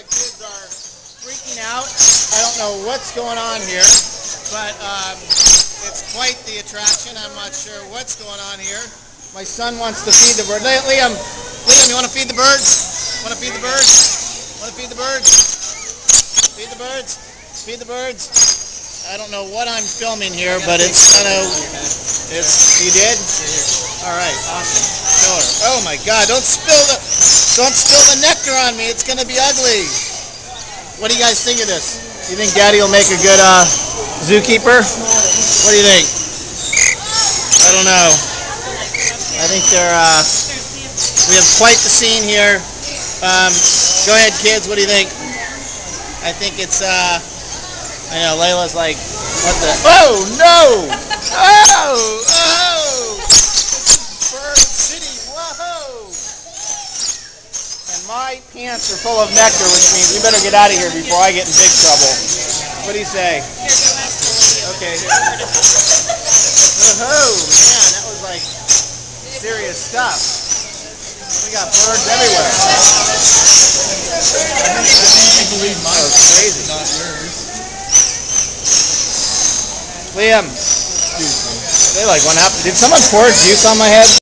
my kids are freaking out. I don't know what's going on here, but it's quite the attraction. I'm not sure what's going on here. My son wants to feed the bird. Liam, you want to feed the birds? Want to feed the birds? Want to feed the birds? Feed the birds? Feed the birds? I don't know what I'm filming here, but it's kind of, you did? All right, awesome. Sure. Oh my God, don't spill the nectar on me. It's going to be ugly. What do you guys think of this? Do you think Daddy will make a good zookeeper? What do you think? I don't know. I think we have quite the scene here. Go ahead, kids. What do you think? I think it's, I know, Layla's like, what the? Oh, no! Oh! Bird City, whoa! And my pants are full of nectar, which means we better get out of here before I get in big trouble. What do you say? Okay. Oh, man, that was like serious stuff. We got birds everywhere. That was crazy. Liam, they like what happened? Did someone pour juice on my head?